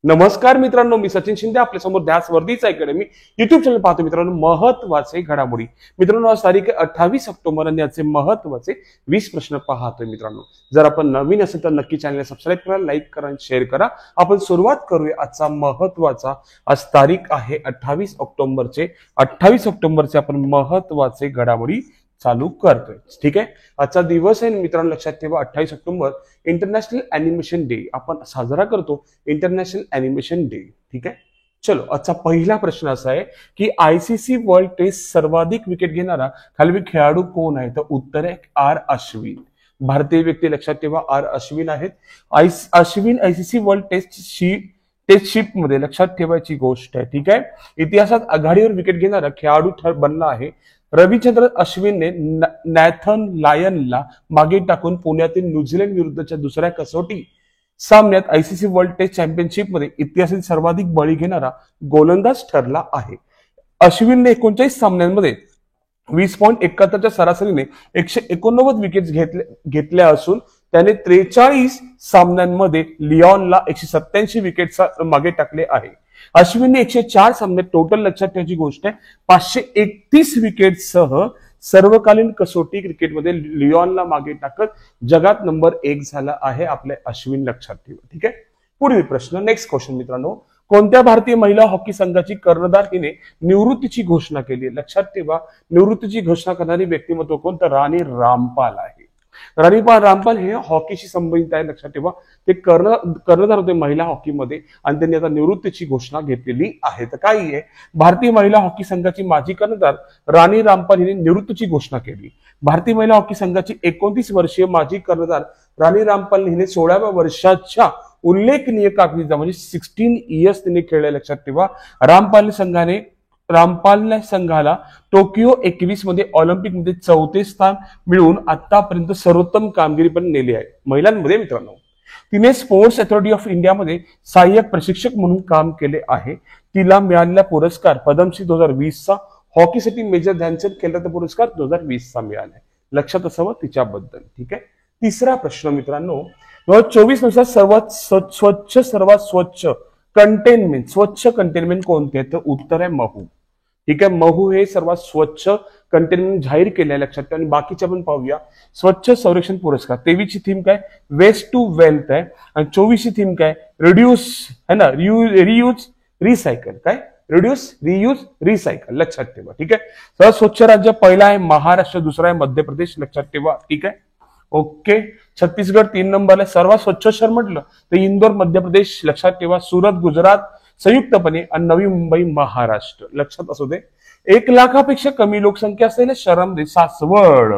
नमस्कार मित्रांनो, मी सचिन शिंदे आपल्या समोर ध्यास वर्दीच अकॅडमी युट्यूब चॅनल पाहतो. मित्रांनो, महत्वाचे घडामोडी. मित्रांनो, आज तारीख 28 ऑक्टोबर आणि याचे महत्वाचे 20 प्रश्न पाहतोय. मित्रांनो, जर आपण नवीन असेल तर नक्की चॅनलला सबस्क्राईब करा, लाईक करा आणि शेअर करा. आपण सुरुवात करूया. आजचा महत्वाचा आज तारीख आहे 28 ऑक्टोबरचे आपण महत्वाचे घडामोडी चालू करतोय. ठीक आहे, आजचा दिवस आहे मित्रांनो, लक्षात ठेवा 28 ऑक्टोबर इंटरनॅशनल अॅनिमेशन डे आपण साजरा करतो. International animation day. ठीक आहे, चलो आजचा पहिला प्रश्न असा आहे की आयसीसी वर्ल्ड टेस्ट सर्वाधिक विकेट घेणारा खालील खेळाडू कोण आहे? तर उत्तर आहे आर अश्विन. भारतीय व्यक्ती, लक्षात ठेवा आर अश्विन आहेत. अश्विन आयसीसी वर्ल्ड टेस्टशिप मध्ये लक्षात ठेवायची गोष्ट आहे. ठीक आहे, इतिहासात आघाडीवर विकेट घेणारा खेळाडू बनला आहे. रविचंद्रन अश्विनने नॅथन लायनला मागे टाकून पुण्यातील न्यूझीलंड विरुद्धच्या दुसऱ्या कसोटी सामन्यात आयसीसी वर्ल्ड टेस्ट चॅम्पियनशिप मध्ये इतिहासातील सर्वाधिक बळी घेणारा गोलंदाज ठरला आहे. अश्विनने 39 सामन्यांमध्ये 20.71च्या सरासरीने 189 विकेट घेतल्या असून त्याने 43 सामन्यांमध्ये लिओनला 187 विकेट मागे टाकले आहे. अश्विनने 104 सामन्यात टोटल, लक्षात ठेवायची गोष्ट आहे, 531 विकेटसह सर्वकालीन कसोटी क्रिकेटमध्ये लिओनला मागे टाकत जगात नंबर 1 झाला आहे आपले अश्विन, लक्षात ठेवा. ठीक आहे, पुढील प्रश्न, नेक्स्ट क्वेश्चन. मित्रांनो, कोणत्या भारतीय महिला हॉकी संघाची कर्णधार हिने निवृत्तीची घोषणा केली? लक्षात ठेवा, निवृत्तीची घोषणा करणारी व्यक्तिमत्व कोण? तर राणी रामपाल आहे. राणी रामपाल हे हॉकीशी संबंधित आहे. लक्षात ठेवा, ते कर्णधार होते महिला हॉकीमध्ये आणि त्यांनी आता निवृत्तीची घोषणा घेतलेली आहे. तर काय आहे, भारतीय महिला हॉकी संघाची माजी कर्णधार राणी रामपाल हिने निवृत्तीची घोषणा केली. भारतीय महिला हॉकी संघाची 29 वर्षीय माजी कर्णधार राणी रामपाल हिने 16व्या वर्षाच्या उल्लेखनीय कामगिरीचा म्हणजे 16 इयर्स तिने खेळले. लक्षात ठेवा, रामपाल संघाला टोकियो 21 मध्ये ऑलिम्पिक मध्ये 4थे स्थान मिळवून आतापर्यंत सर्वोत्तम कामगिरी पण नेली आहे महिलांमध्ये. मित्रांनो, तिने स्पोर्ट्स अथॉरिटी ऑफ इंडियामध्ये सहाय्यक प्रशिक्षक म्हणून काम केले आहे. तिला मिळालेला पुरस्कार पद्मश्री 2020चा, हॉकीसाठी मेजर ध्यानचंद खेलरत्न पुरस्कार 2020चा मिळाला. लक्षात असावं तिच्याबद्दल. ठीक आहे, तिसरा प्रश्न. मित्रांनो, 2024 नुसार सर्वात स्वच्छ कंटेनमेंट कोणते? तर उत्तर आहे महू. ठीक आहे, महू हे सर्वात स्वच्छ कंटेनमेंट जाहीर केले आहे. लक्षात ठेवा. आणि बाकीचे आपण पाहूया. स्वच्छ संरक्षण पुरस्कार 23 ची थीम काय? वेस्ट टू वेल्थ आहे. आणि 24 ची थीम काय? रिड्यूस है ना, रियूज रिसायकल. काय? Reduce reuse recycle. लक्षात ठेवा. ठीक आहे, सर्वात स्वच्छ राज्य पहिला आहे महाराष्ट्र, दुसरा आहे मध्य प्रदेश. लक्षात ठेवा. ठीक आहे, ओके. छत्तीसगड 3 नंबरला. सर्वात स्वच्छ शहर म्हटलं तर इंदोर मध्य प्रदेश. लक्षात ठेवा. सुरत गुजरात संयुक्तपणे आणि नवी मुंबई महाराष्ट्र. लक्षात असू दे. 1 लाखापेक्षा कमी लोकसंख्या असलेल्या शहरांमध्ये सासवड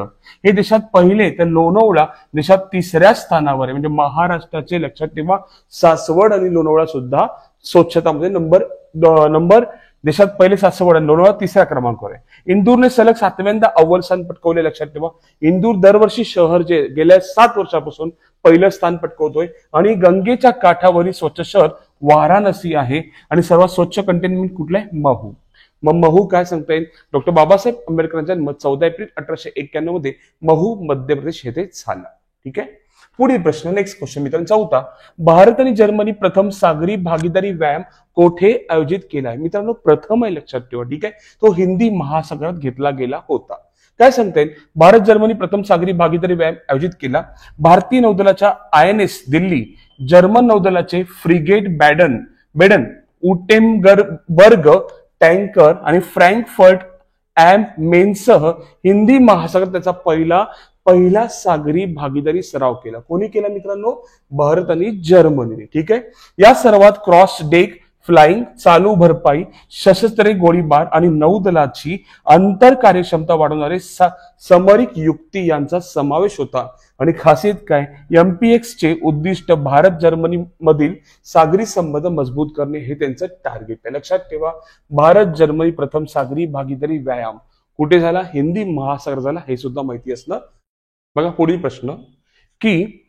हे देशात पहिले, तर लोणावळा देशात 3ऱ्या स्थानावर आहे. म्हणजे महाराष्ट्राचे, लक्षात ठेवा, सासवड आणि लोणावळा सुद्धा स्वच्छतामध्ये नंबर देशात पहिले सासवड आणि लोणावळा 3ऱ्या क्रमांकावर आहे. इंदूरने सलग 7व्यांदा अव्वल स्थान पटकवले. लक्षात ठेवा, इंदूर दरवर्षी शहर जे गेल्या 7 वर्षापासून पहिलं स्थान पटकवतोय. आणि गंगेच्या काठावरील स्वच्छ शहर वाराणसी आहे. आणि सर्वात स्वच्छ कंटेनमेंट कुठलं आहे? महू. मग महू काय सांगता येईल? डॉक्टर बाबासाहेब आंबेडकरांचा जन्म 14 एप्रिल 1891 मध्ये महू मध्य प्रदेश येथे झाला. ठीक आहे, पुढील प्रश्न, नेक्स्ट क्वेश्चन. मित्रांनो, चौथा, भारत आणि जर्मनी प्रथम सागरी भागीदारी व्यायाम कोठे आयोजित केला आहे? मित्रांनो, प्रथम आहे, लक्षात ठेवा. ठीक आहे, तो हिंदी महासागरात घेतला गेला होता. काय सांगता येईल? भारत जर्मनी प्रथम सागरी भागीदारी व्यायाम आयोजित केला. भारतीय नौदलाच्या INS दिल्ली, जर्मन नौदलाचे फ्रिगेट बेडन उटेमबर्ग टँकर आणि फ्रँकफर्ट एम मेनसह हिंदी महासागरात त्याचा पहिला सागरी भागीदारी सराव केला. कोणी केला मित्रांनो? भारत आणि जर्मनीने. ठीक आहे, या सर्वात क्रॉस डेक फ्लाइंग, चालू भरपाई, सशस्त्र गोळीबार आणि नौदलाची अंतर कार्यक्षमता वाढवणारे समरिक युक्ती यांचा समावेश होता. आणि खासियत काय? MPX चे उद्दिष्ट भारत जर्मनी मधील सागरी संबंध मजबूत करणे हे त्यांचं टार्गेट आहे. लक्षात ठेवा, भारत जर्मनी प्रथम सागरी भागीदारी व्यायाम कुठे झाला? हिंदी महासागर झाला. हे सुद्धा माहिती असणं. बघा पुढील प्रश्न, की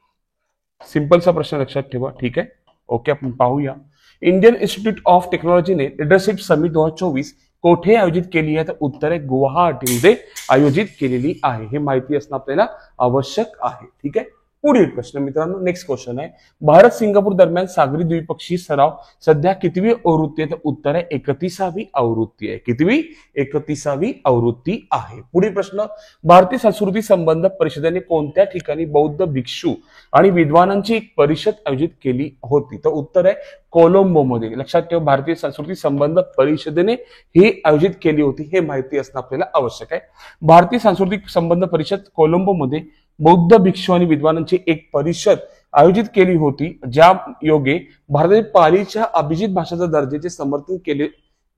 सिंपलचा प्रश्न, लक्षात ठेवा. ठीक आहे, ओके, आपण पाहूया. इंडियन इन्स्टिट्यूट ऑफ टेक्नॉलॉजीने लीडरशिप समिट 2024 कोठे आयोजित केली आहे? तर उत्तर आहे गुवाहाटीमध्ये आयोजित केलेली आहे. हे माहिती असणं आपल्याला आवश्यक आहे. ठीक आहे, पुढील प्रश्न मित्रांनो, नेक्स्ट क्वेश्चन आहे, भारत सिंगापूर दरम्यान सागरी द्विपक्षीय सराव सध्या कितवी आवृत्ती आहे? तर उत्तर आहे 31वी आवृत्ती आहे. कितवी? 31वी आवृत्ती आहे. पुढील प्रश्न, भारतीय संस्कृती संबंध परिषदेने कोणत्या ठिकाणी बौद्ध भिक्षू आणि विद्वानांची एक परिषद आयोजित केली होती? तर उत्तर आहे कोलंबो मध्ये. लक्षात ठेवा, भारतीय संस्कृती संबंध परिषदेने ही आयोजित केली होती, हे माहिती असणं आपल्याला आवश्यक आहे. भारतीय सांस्कृतिक संबंध परिषद कोलंबो मध्ये बौद्ध भिक्षू आणि विद्वानांची एक परिषद आयोजित केली होती, ज्या योगे भारतातील पालीच्या अभिजित भाषेच्या दर्जाचे समर्थन केले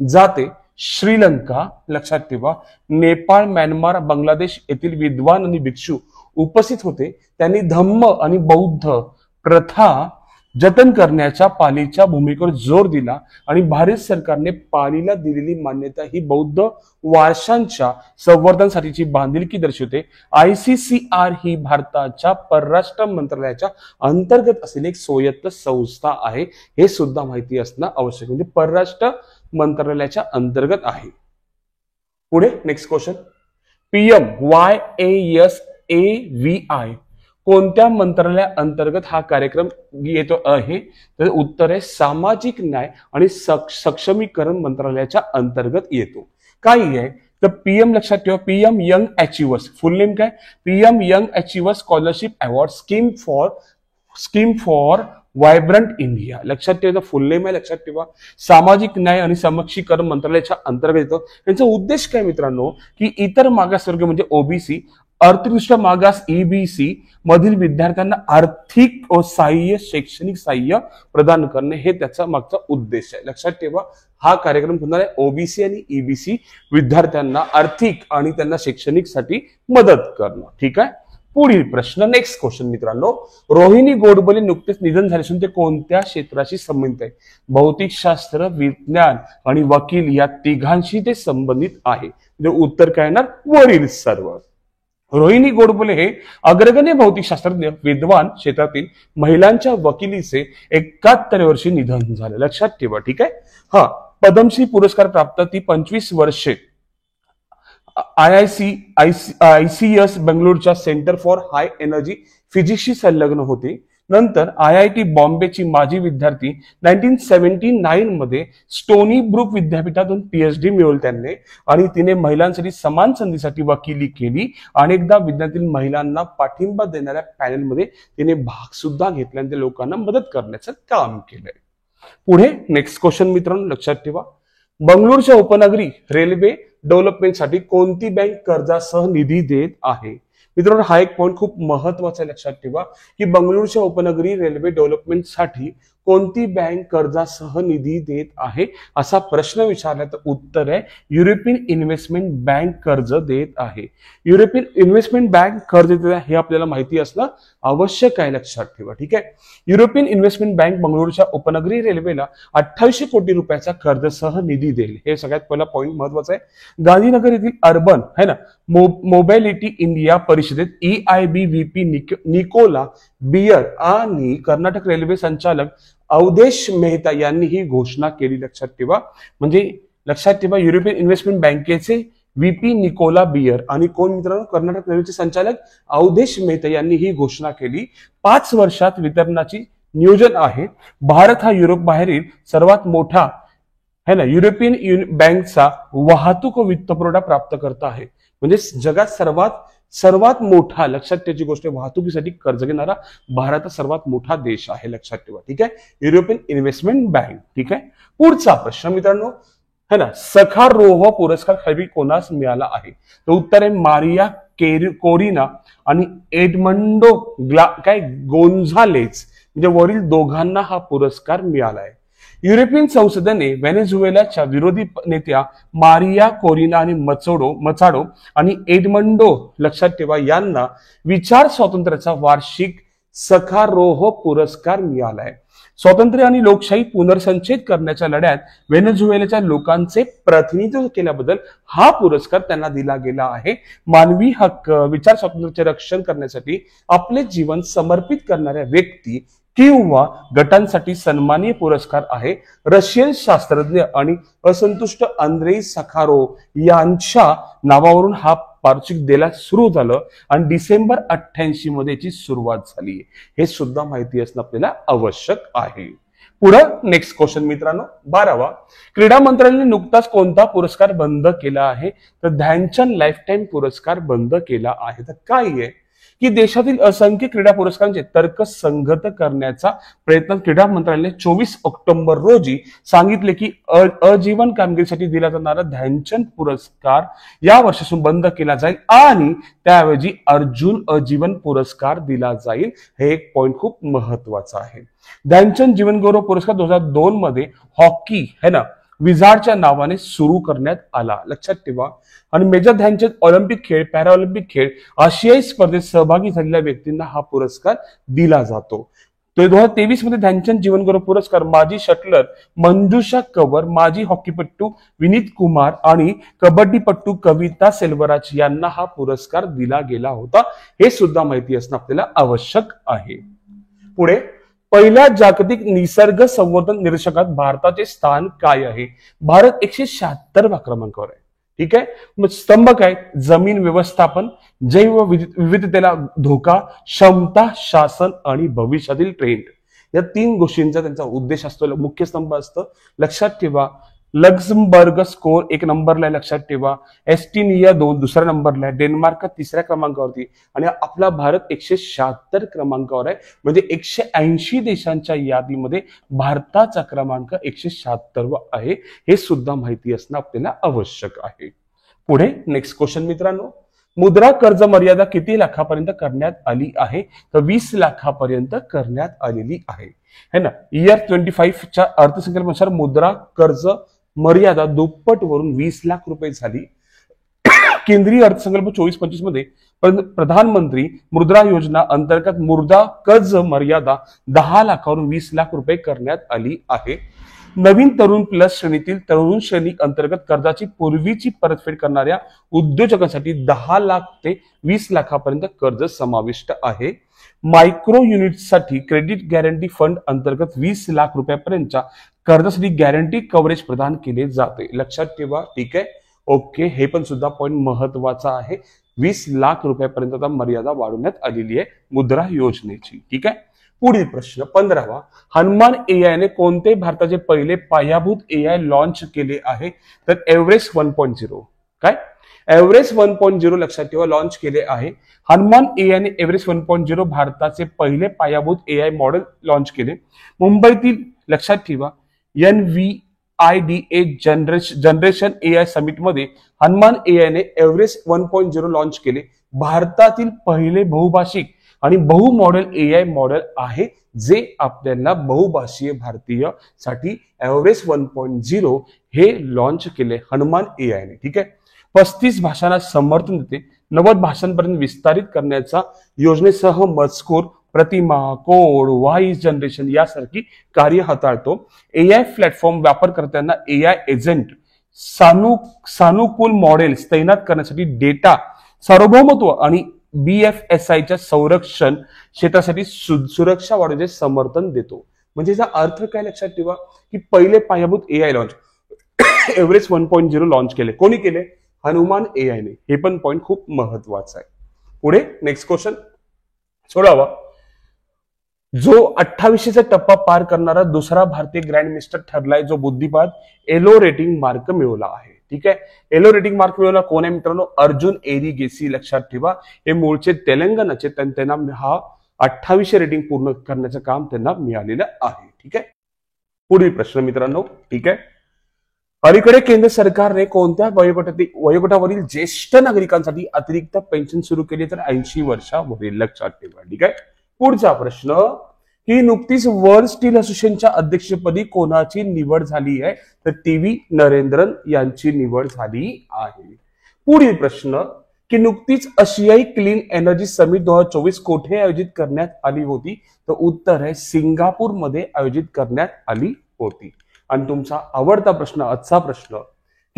जाते. श्रीलंका, लक्षात ठेवा, नेपाळ, म्यानमार, बांगलादेश येथील विद्वान आणि भिक्षू उपस्थित होते. त्यांनी धम्म आणि बौद्ध प्रथा जतन करण्याच्या पालीच्या भूमिकेवर जोर दिला आणि भारत सरकारने पालीला दिलेली मान्यता ही बौद्ध वारशांच्या संवर्धनासाठीची बांधिलकी दर्शवते. ICCR ही भारताच्या परराष्ट्र मंत्रालयाच्या अंतर्गत असलेली एक स्वायत्त संस्था आहे, हे सुद्धा माहिती असणं आवश्यक, म्हणजे परराष्ट्र मंत्रालयाच्या अंतर्गत आहे. पुढे नेक्स्ट क्वेश्चन, PMYASAVI कोणत्या मंत्रालया अंतर्गत हा कार्यक्रम येतो आहे? तर उत्तर आहे सामाजिक न्याय आणि सक्षमीकरण मंत्रालयाच्या अंतर्गत येतो. काय आहे तर PM, लक्षात ठेवा, PM यंग अचिव्हर्स, फुल नेम काय? PM young achievers scholarship award scheme for vibrant India. लक्षात ठेवा, फुल नेम आहे, लक्षात ठेवा, सामाजिक न्याय आणि सक्षमीकरण मंत्रालयाच्या अंतर्गत येतो. त्यांचा उद्देश काय मित्रांनो, की इतर मागासवर्ग म्हणजे OBC, आर्थिकदृष्ट्या मागास EBC मधील विद्यार्थ्यांना आर्थिक व शैक्षणिक सहाय्य प्रदान करणे, हे त्याचा मागचा उद्देश आहे. लक्षात ठेवा, हा कार्यक्रम होणार आहे OBC आणि EBC विद्यार्थ्यांना आर्थिक आणि त्यांना शैक्षणिकसाठी मदत करणं. ठीक आहे. पुढील प्रश्न, नेक्स्ट क्वेश्चन मित्रांनो, रोहिणी गोडबोले नुकतेच निधन झाले असून ते कोणत्या क्षेत्राशी संबंधित आहे? भौतिकशास्त्र, विज्ञान आणि वकील या तिघांशी ते संबंधित आहे. म्हणजे उत्तर काय येणार? वरील सर्व. रोहिणी गोडबोले हे अग्रगण्य भौतिकशास्त्रज्ञ, विद्वान, क्षेत्रातील महिलांच्या वकिलीचे 71 वर्षी निधन झाले. लक्षात ठेवा. ठीक आहे. हा पद्मश्री पुरस्कार प्राप्त ती 25 वर्षे ICS बेंगळुरूच्या सेंटर फॉर हाय एनर्जी फिजिक्सशी संलग्न होते. नंतर IIT बॉम्बेची माजी विद्यार्थी 1979 मध्ये स्टोनी ब्रुक विद्यापीठातून PhD मिळवली त्यांनी, आणि तिने महिलांसाठी समान संधीसाठी वकिली केली. अनेकदा विज्ञानातील महिलांना पाठिंबा देणाऱ्या पॅनलमध्ये तिने भाग सुद्धा घेतला आणि त्या लोकांना मदत करण्याचं काम केलंय. पुढे नेक्स्ट क्वेश्चन मित्रांनो, लक्षात ठेवा, बंगळुरूच्या उपनगरी रेल्वे डेव्हलपमेंटसाठी कोणती बँक कर्जासह निधी देत आहे? मित्रांनो, हा एक पॉईंट खूप महत्वाचा आहे. लक्षात ठेवा की बंगळुरूच्या उपनगरी रेल्वे डेव्हलपमेंटसाठी कोणती बँक कर्जासह निधी देत आहे असा प्रश्न विचारला तर उत्तर आहे युरोपियन इन्व्हेस्टमेंट बँक कर्ज देत आहे. युरोपियन इन्व्हेस्टमेंट बँक कर्ज देत आहे हे आपल्याला माहिती असणं आवश्यक आहे. लक्षात ठेवा. ठीक आहे. युरोपियन इन्व्हेस्टमेंट बँक बंगळुरूच्या उपनगरी रेल्वेला 2800 कोटी रुपयाचा कर्जसह निधी देईल. हे सगळ्यात पहिला पॉईंट महत्वाचा आहे. गांधीनगर येथील अर्बन है ना मोबिलिटी इंडिया परिषदेत EIB VP निकोला बियर आणि कर्नाटक रेल्वे संचालक अवधेश मेहता यांनी ही घोषणा केली. लक्षात ठेवा. म्हणजे लक्षात ठेवा, युरोपियन इन्व्हेस्टमेंट बँकेचे VP निकोला बियर आणि कोण मित्रांनो, कर्नाटक रेल्वेचे संचालक अवधेश मेहता यांनी ही घोषणा केली. 5 वर्षात वितरणाची नियोजन आहे. भारत हा युरोप बाहेरील सर्वात मोठा है ना युरोपियन बँकचा वाहतूक व वित्तपुरवठा प्राप्त करता आहे. म्हणजे जगात सर्वात मोठा, लक्षात ठेवायची गोष्ट, वाहतुकीसाठी कर्ज घेणारा भारत हा सर्वात मोठा देश आहे. लक्षात ठेवा. ठीक आहे. European investment bank. ठीक आहे. पुढचा प्रश्न मित्रांनो है ना, सखारोह पुरस्कार खाली कोणास मिळाला आहे? तर उत्तर आहे मारिया कोरिना आणि एडमंडो गोन्झालेज, म्हणजे वरील दोघांना हा पुरस्कार मिळाला आहे. युरोपियन संसदेने व्हेनेझुएलाच्या विरोधी नेत्या मारिया कोरिना आणि मचाडो आणि एडमंडो, लक्षात ठेवा, यांना विचार स्वातंत्र्याचा वार्षिक सखारोह पुरस्कार मिळाला आहे. स्वातंत्र्य आणि लोकशाही पुनर्संचयित करण्याच्या लढ्यात व्हेनेझुएलाच्या लोकांचे प्रतिनिधित्व केल्याबद्दल हा पुरस्कार त्यांना दिला गेला आहे. मानवी हक्क, विचार स्वातंत्र्याचे रक्षण करण्यासाठी आपले जीवन समर्पित करणाऱ्या व्यक्ती किंवा गटांसाठी सन्माननीय पुरस्कार आहे. रशियन शास्त्रज्ञ आणि असंतुष्ट अंद्रेई सखारोव यांच्या नावावरून हा पारितोषिक द्यायला सुरू झालं आणि डिसेंबर 88 मध्ये याची सुरुवात झाली. हे सुद्धा माहिती असणं आपल्याला आवश्यक आहे. पुढं नेक्स्ट क्वेश्चन मित्रांनो, 12वा, क्रीडा मंत्रालयाने नुकताच कोणता पुरस्कार बंद केला आहे? तर ध्यानचंद लाईफटाईम पुरस्कार बंद केला आहे. तर काय आहे की देशातील असंख्य क्रीडा पुरस्कारांचे तर्कसंगत करण्याचा प्रयत्न क्रीडा मंत्रालयाने 24 ऑक्टोबर रोजी सांगितले की अजीवन कामगिरीसाठी दिला जाणारा ध्यानचंद पुरस्कार या वर्षापासून बंद केला जाईल आणि त्याऐवजी अर्जुन अजीवन पुरस्कार दिला जाईल. हे एक पॉइंट खूप महत्वाचा आहे. ध्यानचंद जीवन गौरव पुरस्कार 2002 मध्ये हॉकी है ना विझार्डच्या नावाने सुरू करण्यात आला, लक्षात ठेवा. आणि मेजर ध्यानचंद ऑलिम्पिक खेळ, पॅराऑलिम्पिक खेळ, आशियाई स्पर्धेत सहभागी झालेल्या व्यक्तींना हा पुरस्कार दिला जातो. 2023 मध्ये ध्यानचंद जीवनगौरव पुरस्कार माजी शटलर मंजुषा कंवर, माजी हॉकीपटू विनीत कुमार आणि कबड्डीपटू कविता सेल्वराज यांना हा पुरस्कार दिला गेला होता. हे सुद्धा माहिती असणं आपल्याला आवश्यक आहे. पुढे, पहिल्या जागतिक निसर्ग संवर्धन निरीक्षकात भारताचे स्थान काय आहे? भारत 176व्या क्रमांकावर आहे. ठीक आहे. मग स्तंभ काय? जमीन व्यवस्थापन, जैवविविधतेला धोका, क्षमता, शासन आणि भविष्यातील ट्रेंड. या 3 गोष्टींचा त्यांचा उद्देश असतो, मुख्य स्तंभ असतं. लक्षात ठेवा. लक्झमबर्ग स्कोर 1 नंबरला आहे, लक्षात ठेवा. एस्टिनिया 2 दुसऱ्या नंबरला आहे, डेन्मार्क 3ऱ्या क्रमांकावरती आणि आपला भारत 176 क्रमांकावर आहे. म्हणजे 180 देशांच्या यादीमध्ये भारताचा क्रमांक 176 आहे. हे सुद्धा माहिती असणं आपल्याला आवश्यक आहे. पुढे नेक्स्ट क्वेश्चन मित्रांनो, मुद्रा कर्ज मर्यादा किती लाखापर्यंत करण्यात आली आहे? तर 20 लाखापर्यंत करण्यात आलेली आहे, है ना. इयर 25च्या अर्थसंकल्पानुसार मुद्रा कर्ज मर्यादा दुप्पट वरून 20 लाख रुपये झाली. केंद्रीय अर्थसंकल्प 24-25 मध्ये प्रधानमंत्री मुद्रा योजना अंतर्गत मुद्रा कर्ज मर्यादा 10 लाखावरून 20 लाख रुपये करण्यात आली आहे. नवीन तरुण प्लस श्रेणीतील तरुण श्रेणी अंतर्गत कर्जाची पूर्वीची परतफेड करणाऱ्या उद्योजकांसाठी 10 लाख ते 20 लाखापर्यंत कर्ज समाविष्ट आहे. मायक्रो युनिटसाठी क्रेडिट गॅरंटी फंड अंतर्गत 20 लाख रुपयापर्यंतच्या कर्जासाठी गॅरंटी कव्हरेज प्रदान केले जाते, लक्षात ठेवा. ठीक आहे, ओके. हे पण सुद्धा पॉइंट महत्वाचा आहे. 20 लाख रुपयापर्यंत आता मर्यादा वाढवण्यात आलेली आहे मुद्रा योजनेची. ठीक आहे. पुढील प्रश्न 15वा, हनुमान एआय ने कोणते भारताचे पहिले पायाभूत एआय लॉन्च केले आहे? तर एव्हरेस्ट 1.0. काय? एव्हरेस्ट 1.0 लक्षात ठेवा, लॉन्च केले आहे. हनुमान एआय ने एव्हरेस्ट 1.0 भारताचे पहिले पायाभूत एआय मॉडेल लॉन्च केले. मुंबईतील, लक्षात ठेवा, NVIDIA जनरेशन एआय समिट मध्ये हनुमान एआय ने एव्हरेस्ट 1.0 लॉन्च केले. भारतातील पहिले बहुभाषिक आणि बहुमॉडेल एआय मॉडेल आहे जे आपल्याला बहुभाषीय भारतीय साठी एव्हरेस्ट 1.0 हे लॉन्च केले हनुमान एआय ने. ठीक आहे. 35 भाषांना समर्थन देते. 90 भाषांपर्यंत विस्तारित करण्याचा योजनेसह मजकूर, प्रतिमा, कोड, व्हॉइस जनरेशन यासारखी कार्य हाताळतो. एआय प्लॅटफॉर्म वापरकर्त्यांना एआय एजंट, सानुकूल मॉडेल्स तैनात करण्यासाठी डेटा सार्वभौमत्व आणि BFSIच्या संरक्षण क्षेत्रासाठी सुरक्षा वाढवण्याचे समर्थन देतो. म्हणजे याचा अर्थ काय? लक्षात ठेवा की पहिले पायाभूत एआय लॉन्च एव्हरेस्ट 1.0 लॉन्च केले. कोणी केले? हनुमान एआय ने. हे पण पॉइंट खूप महत्वाचा आहे. पुढे नेक्स्ट क्वेश्चन 16वा, जो 28चा टप्पा पार करणारा दुसरा भारतीय ग्रँड मास्टर ठरलाय जो बुद्धिपाद एलो रेटिंग मार्क मिळवला आहे. ठीक आहे. एलो रेटिंग मार्क मिळवला कोण आहे मित्रांनो? अर्जुन एरिगेसी. लक्षात ठेवा, हे मूळचे तेलंगणाचे, त्यांना हा 28 रेटिंग पूर्ण करण्याचं काम त्यांना मिळालेलं आहे. ठीक आहे. पुढील प्रश्न मित्रांनो. ठीक आहे. अलीकडे केंद्र सरकारने कोणत्या वयोगटावरील ज्येष्ठ नागरिकांसाठी अतिरिक्त पेन्शन सुरू केली? तर 80 वर्षावरील. लक्षात ठेवा. ठीक आहे. पुढचा प्रश्न ही नुकतीच वर्ल्ड स्टील असोसिएशनच्या अध्यक्षपदी कोणाची निवड झाली आहे? तर टीव्ही नरेंद्रन यांची निवड झाली आहे. पुढील प्रश्न की नुकतीच आशियाई क्लीन एनर्जी समिट 2024 कोठे आयोजित करण्यात आली होती? तर उत्तर आहे सिंगापूरमध्ये आयोजित करण्यात आली होती. आणि तुमचा आवडता प्रश्न, आजचा प्रश्न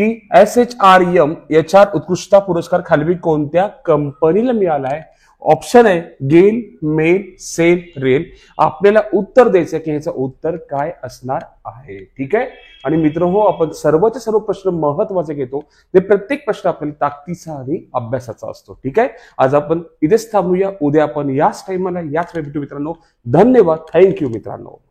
की SHRM HR उत्कृष्टता पुरस्कार खाली कोणत्या कंपनीला मिळाला आहे? ऑप्शन आहे गेल, मेल, सेल, रेल. आपल्याला उत्तर द्यायचं की ह्याचं उत्तर काय असणार आहे. ठीक आहे. आणि मित्र हो, आपण सर्वचे सर्व प्रश्न महत्वाचे घेतो. ते प्रत्येक प्रश्न आपल्याला ताकदीचा आणि अभ्यासाचा असतो. ठीक आहे. आज आपण इथेच थांबूया. उद्या आपण याच टाइमला याच वेळ भेटू मित्रांनो. धन्यवाद. थँक्यू मित्रांनो.